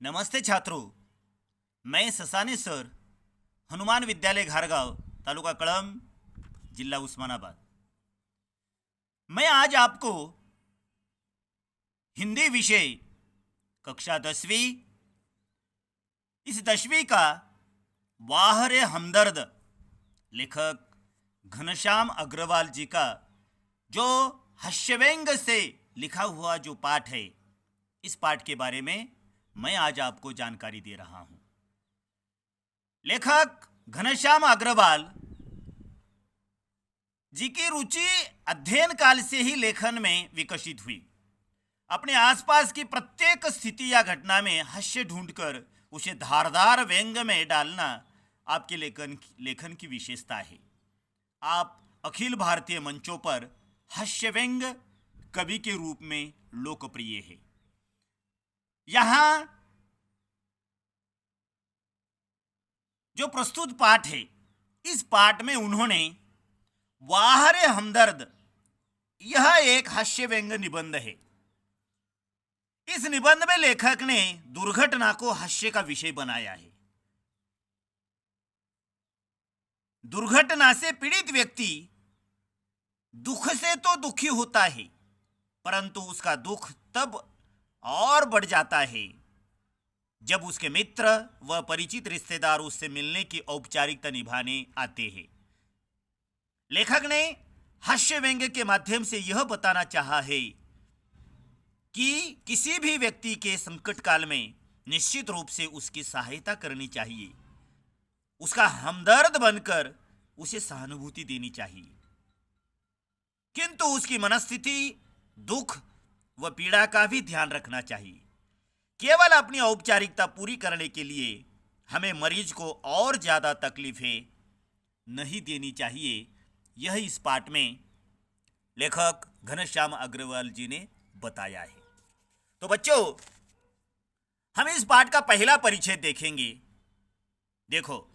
नमस्ते छात्रों। मैं ससाने सर, हनुमान विद्यालय घारगांव, तालुका कळंब, जिला उस्मानाबाद। मैं आज आपको हिंदी विषय कक्षा 10वीं, इस 10वीं का वाह रे हमदर्द लेखक घनश्याम अग्रवाल जी का जो हास्यव्यंग से लिखा हुआ जो पाठ है, इस पाठ के बारे में मैं आज आपको जानकारी दे रहा हूं। लेखक घनश्याम अग्रवाल जी की रुचि अध्ययन काल से ही लेखन में विकसित हुई। अपने आसपास की प्रत्येक स्थिति या घटना में हास्य ढूंढकर उसे धारदार व्यंग में डालना आपके लेखन की विशेषता है। आप अखिल भारतीय मंचों पर हास्य व्यंग कवि के रूप में लोकप्रिय है। यहां जो प्रस्तुत पाठ है, इस पाठ में उन्होंने वाह रे हमदर्द, यह एक हास्य व्यंग निबंध है। इस निबंध में लेखक ने दुर्घटना को हास्य का विषय बनाया है। दुर्घटना से पीड़ित व्यक्ति दुख से तो दुखी होता है, परंतु उसका दुख तब और बढ़ जाता है जब उसके मित्र व परिचित रिश्तेदार उससे मिलने की औपचारिकता निभाने आते हैं। लेखक ने हास्य व्यंग्य के माध्यम से यह बताना चाहा है कि किसी भी व्यक्ति के संकट काल में निश्चित रूप से उसकी सहायता करनी चाहिए, उसका हमदर्द बनकर उसे सहानुभूति देनी चाहिए, किंतु उसकी मनस्थिति, दुख व पीड़ा का भी ध्यान रखना चाहिए। केवल अपनी औपचारिकता पूरी करने के लिए हमें मरीज को और ज्यादा तकलीफें नहीं देनी चाहिए। यह इस पाठ में लेखक घनश्याम अग्रवाल जी ने बताया है। तो बच्चों, हम इस पाठ का पहला परिचय देखेंगे। देखो,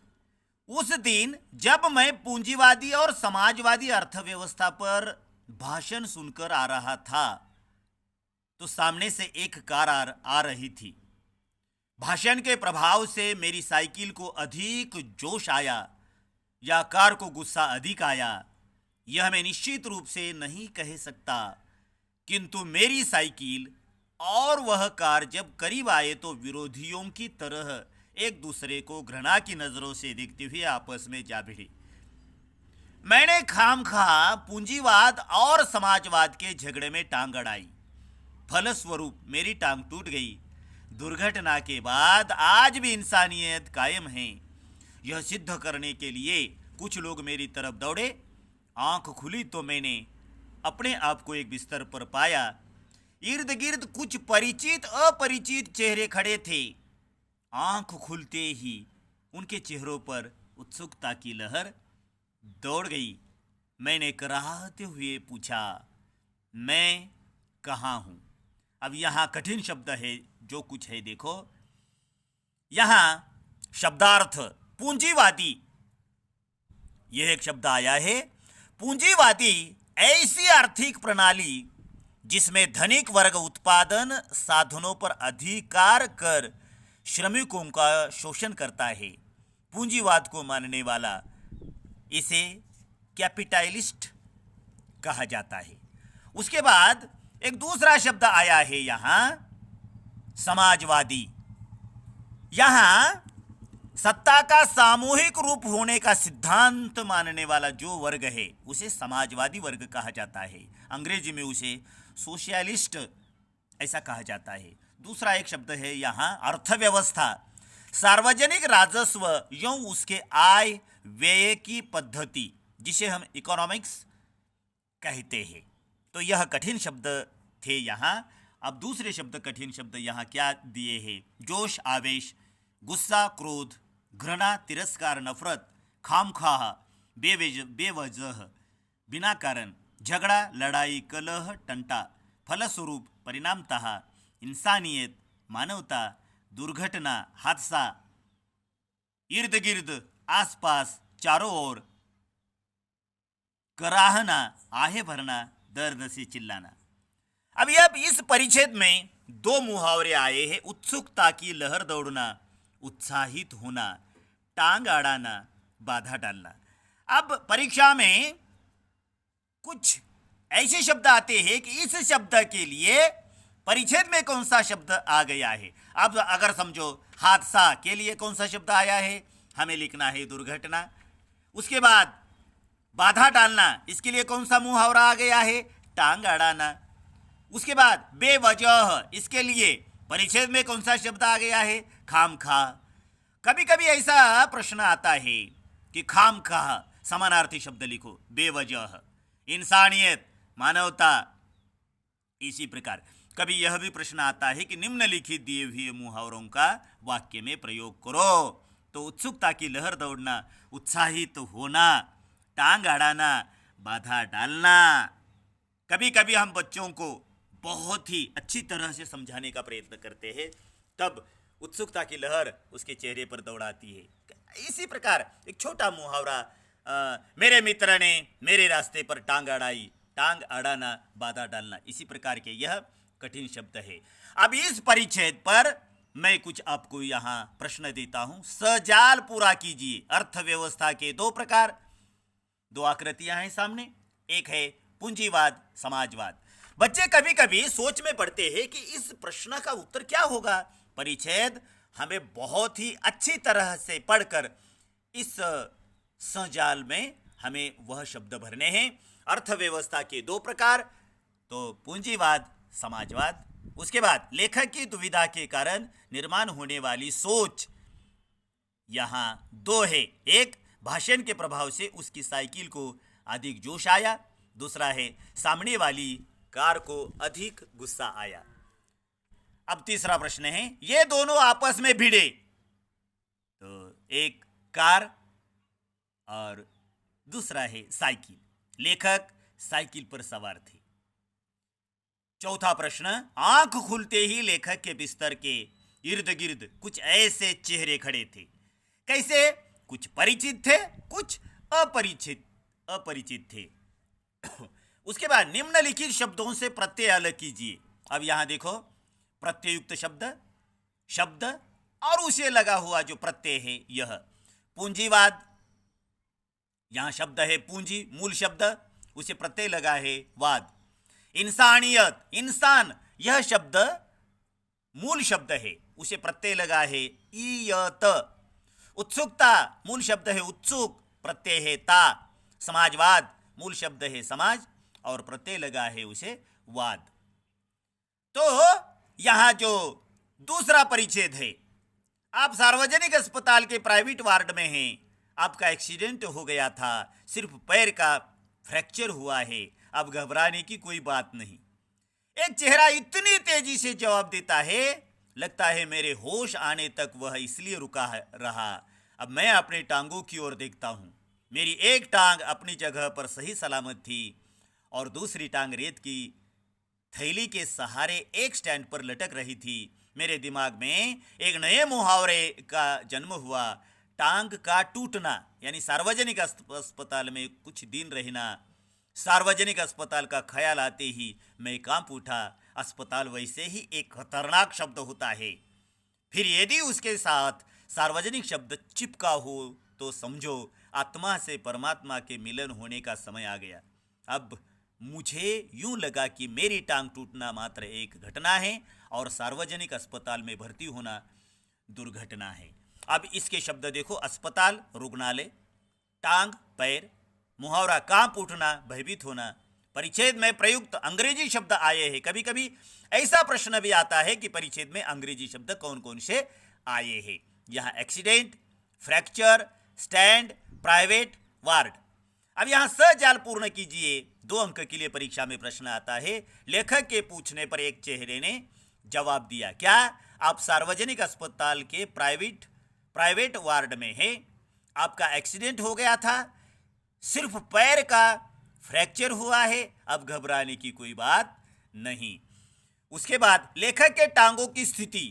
उस दिन जब मैं पूंजीवादी और समाजवादी अर्थव्यवस्था पर भाषण सुनकर आ रहा था, तो सामने से एक कार आ रही थी। भाषण के प्रभाव से मेरी साइकिल को अधिक जोश आया या कार को गुस्सा अधिक आया, यह मैं निश्चित रूप से नहीं कह सकता, किंतु मेरी साइकिल और वह कार जब करीब आए तो विरोधियों की तरह एक दूसरे को घृणा की नजरों से देखते हुए आपस में जा भिड़े। मैंने खामखा पूंजीवाद और समाजवाद के झगड़े में टांग अड़ाई। फलस्वरूप मेरी टांग टूट गई। दुर्घटना के बाद आज भी इंसानियत कायम है, यह सिद्ध करने के लिए कुछ लोग मेरी तरफ दौड़े। आंख खुली तो मैंने अपने आप को एक बिस्तर पर पाया। इर्द गिर्द कुछ परिचित अपरिचित चेहरे खड़े थे। आंख खुलते ही उनके चेहरों पर उत्सुकता की लहर दौड़ गई। मैंने कराहते हुए पूछा, मैं कहाँ हूं? अब यहाँ कठिन शब्द है जो कुछ है, देखो। यहाँ शब्दार्थ पूंजीवादी, यह एक शब्द आया है। पूंजीवादी ऐसी आर्थिक प्रणाली जिसमें धनिक वर्ग उत्पादन साधनों पर अधिकार कर श्रमिकों का शोषण करता है। पूंजीवाद को मानने वाला इसे कैपिटलिस्ट कहा जाता है। उसके बाद एक दूसरा शब्द आया है यहाँ, समाजवादी। यहाँ सत्ता का सामूहिक रूप होने का सिद्धांत मानने वाला जो वर्ग है, उसे समाजवादी वर्ग कहा जाता है। अंग्रेजी में उसे सोशलिस्ट ऐसा कहा जाता है। दूसरा एक शब्द है यहाँ अर्थव्यवस्था, सार्वजनिक राजस्व एवं उसके आय व्यय की पद्धति, जिसे हम इकोनॉमिक्स कहते हैं। तो यह कठिन शब्द थे यहाँ। अब दूसरे शब्द, कठिन शब्द यहाँ क्या दिए हैं? जोश, आवेश, गुस्सा, क्रोध, घृणा, तिरस्कार, नफरत, खामखाह, बेवजह, बिना कारण, झगड़ा, लड़ाई, कलह, टंटा, फलस्वरूप, परिणामतः, इंसानियत, मानवता, दुर्घटना, हादसा, इर्द गिर्द, आसपास, चारों ओर, कराहना, आहे भरना, दर्द से चिल्लाना। अब इस परिच्छेद में दो मुहावरे आए हैं। उत्सुकता की लहर दौड़ना, उत्साहित होना, टांग अड़ाना, बाधा डालना। अब परीक्षा में कुछ ऐसे शब्द आते हैं कि इस शब्द के लिए परिच्छेद में कौन सा शब्द आ गया है। अब अगर समझो, हादसा के लिए कौन सा शब्द आया है, हमें लिखना है दुर्घटना। उसके बाद बाधा डालना, इसके लिए कौन सा मुहावरा आ गया है, टांग अड़ाना। उसके बाद बेवजह, इसके लिए परिच्छेद में कौन सा शब्द आ गया है, खामखा। कभी कभी ऐसा प्रश्न आता है कि खामखा समानार्थी शब्द लिखो, बेवजह, इंसानियत, मानवता। इसी प्रकार कभी यह भी प्रश्न आता है कि निम्नलिखित दिए हुए मुहावरों का वाक्य में प्रयोग करो। तो उत्सुकता की लहर दौड़ना, उत्साहित होना, टांग अड़ाना, बाधा डालना। कभी कभी हम बच्चों को बहुत ही अच्छी तरह से समझाने का प्रयत्न करते हैं, तब उत्सुकता की लहर उसके चेहरे पर दौड़ाती है। इसी प्रकार एक छोटा मुहावरा, मेरे मित्र ने मेरे रास्ते पर टांग अड़ाई, टांग अड़ाना, बाधा डालना। इसी प्रकार के यह कठिन शब्द है। अब इस परिच्छेद पर मैं कुछ आपको यहाँ प्रश्न देता हूँ। सजाल पूरा कीजिए। अर्थव्यवस्था के दो प्रकार, दो आकृतियां हैं सामने, एक है पूंजीवाद, समाजवाद। बच्चे कभी कभी सोच में पड़ते हैं कि इस प्रश्न का उत्तर क्या होगा। परिच्छेद हमें बहुत ही अच्छी तरह से पढ़कर इस सजाल में हमें वह शब्द भरने हैं। अर्थव्यवस्था के दो प्रकार, तो पूंजीवाद, समाजवाद। उसके बाद लेखक की दुविधा के कारण निर्माण होने वाली सोच, यहां दो है। एक, भाषण के प्रभाव से उसकी साइकिल को अधिक जोश आया। दूसरा है, सामने वाली कार को अधिक गुस्सा आया। अब तीसरा प्रश्न है, ये दोनों आपस में भिड़े। तो एक कार और दूसरा है साइकिल। लेखक साइकिल पर सवार थे। चौथा प्रश्न, आंख खुलते ही लेखक के बिस्तर के इर्द गिर्द कुछ ऐसे चेहरे खड़े थे। कैसे? कुछ परिचित थे, कुछ अपरिचित थे। उसके बाद निम्नलिखित शब्दों से प्रत्यय अलग कीजिए। अब यहां देखो, प्रत्ययुक्त शब्द, शब्द और उसे लगा हुआ जो प्रत्यय है, यह पूंजीवाद। यहां शब्द है पूंजी, मूल शब्द, उसे प्रत्यय लगा है वाद। इंसानियत, इंसान, यह शब्द मूल शब्द है, उसे प्रत्यय लगा है ईयत। उत्सुकता, मूल शब्द है उत्सुक, प्रत्यय है ता। समाजवाद, मूल शब्द है समाज और प्रत्यय लगा है उसे वाद। तो यहां जो दूसरा परिच्छेद है, आप सार्वजनिक अस्पताल के प्राइवेट वार्ड में हैं, आपका एक्सीडेंट हो गया था, सिर्फ पैर का फ्रैक्चर हुआ है, अब घबराने की कोई बात नहीं। एक चेहरा इतनी तेजी से जवाब देता है, लगता है मेरे होश आने तक वह इसलिए रुका रहा। अब मैं अपने टांगों की ओर देखता हूं। मेरी एक टांग अपनी जगह पर सही सलामत थी और दूसरी टांग रेत की थैली के सहारे एक स्टैंड पर लटक रही थी। मेरे दिमाग में एक नए मुहावरे का जन्म हुआ, टांग का टूटना, यानी सार्वजनिक अस्पताल में कुछ दिन रहना। सार्वजनिक अस्पताल का ख्याल आते ही मैं कांप उठा। अस्पताल वैसे ही एक खतरनाक शब्द होता है, फिर यदि उसके साथ सार्वजनिक शब्द चिपका हो तो समझो आत्मा से परमात्मा के मिलन होने का समय आ गया। अब मुझे यूं लगा कि मेरी टांग टूटना मात्र एक घटना है और सार्वजनिक अस्पताल में भर्ती होना दुर्घटना है। अब इसके शब्द देखो, अस्पताल, रुग्णालय, टांग, पैर, मुहावरा कांप उठना, भयभीत होना। परिच्छेद में प्रयुक्त अंग्रेजी शब्द आए हैं। कभी कभी ऐसा प्रश्न भी आता है कि परिच्छेद में अंग्रेजी शब्द कौन कौन से आए हैं। यहाँ accident, fracture, stand, private, ward. अब यहाँ सजाल पूर्ण कीजिए। 2 अंक के लिए परीक्षा में प्रश्न आता है। लेखक के पूछने पर एक चेहरे ने जवाब दिया, क्या आप सार्वजनिक अस्पताल के प्राइवेट वार्ड में हैं? आपका एक्सीडेंट हो गया था, सिर्फ पैर का फ्रैक्चर हुआ है, अब घबराने की कोई बात नहीं। उसके बाद लेखक के टांगों की स्थिति,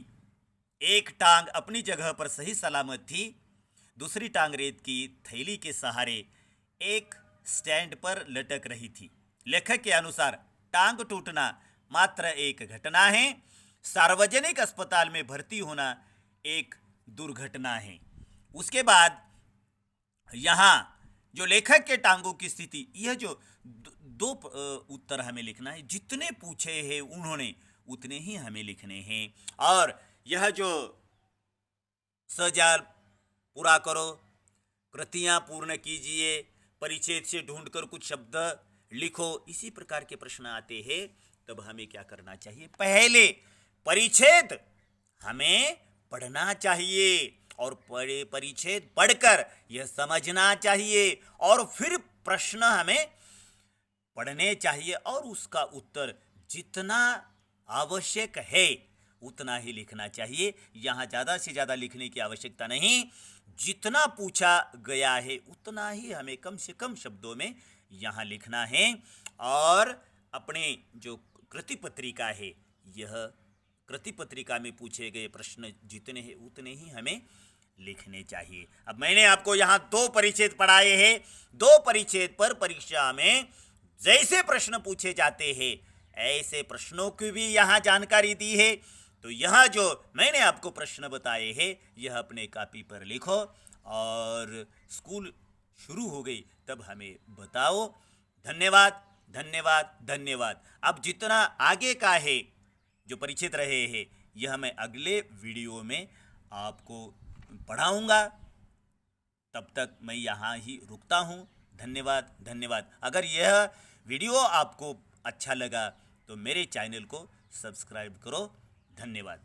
एक टांग अपनी जगह पर सही सलामत थी, दूसरी टांग रेत की थैली के सहारे एक स्टैंड पर लटक रही थी। लेखक के अनुसार टांग टूटना मात्र एक घटना है, सार्वजनिक अस्पताल में भर्ती होना एक दुर्घटना है। उसके बाद यहाँ जो लेखक के टांगों की स्थिति, यह जो दो उत्तर हमें लिखना है। जितने पूछे हैं उन्होंने उतने ही हमें लिखने हैं। और यह जो सजाल पूरा करो, कृतियां पूर्ण कीजिए, परिच्छेद से ढूंढकर कुछ शब्द लिखो, इसी प्रकार के प्रश्न आते हैं। तब हमें क्या करना चाहिए? पहले परिच्छेद हमें पढ़ना चाहिए और परिच्छेद पढ़कर यह समझना चाहिए और फिर प्रश्न हमें पढ़ने चाहिए और उसका उत्तर जितना आवश्यक है उतना ही लिखना चाहिए। यहाँ ज़्यादा से ज़्यादा लिखने की आवश्यकता नहीं। जितना पूछा गया है उतना ही हमें कम से कम शब्दों में यहाँ लिखना है। और अपने जो कृति पत्रिका है, यह कृति पत्रिका में पूछे गए प्रश्न जितने हैं उतने ही हमें लिखने चाहिए। अब मैंने आपको यहाँ 2 परिच्छेद पढ़ाए हैं। 2 परिच्छेद पर परीक्षा में जैसे प्रश्न पूछे जाते हैं ऐसे प्रश्नों की भी यहाँ जानकारी दी है। तो यह जो मैंने आपको प्रश्न बताए हैं यह अपने कॉपी पर लिखो और स्कूल शुरू हो गई तब हमें बताओ। धन्यवाद, धन्यवाद, धन्यवाद। अब जितना आगे का है जो परिचित रहे हैं यह मैं अगले वीडियो में आपको पढ़ाऊंगा। तब तक मैं यहाँ ही रुकता हूँ। धन्यवाद, धन्यवाद। अगर यह वीडियो आपको अच्छा लगा तो मेरे चैनल को सब्सक्राइब करो। धन्यवाद।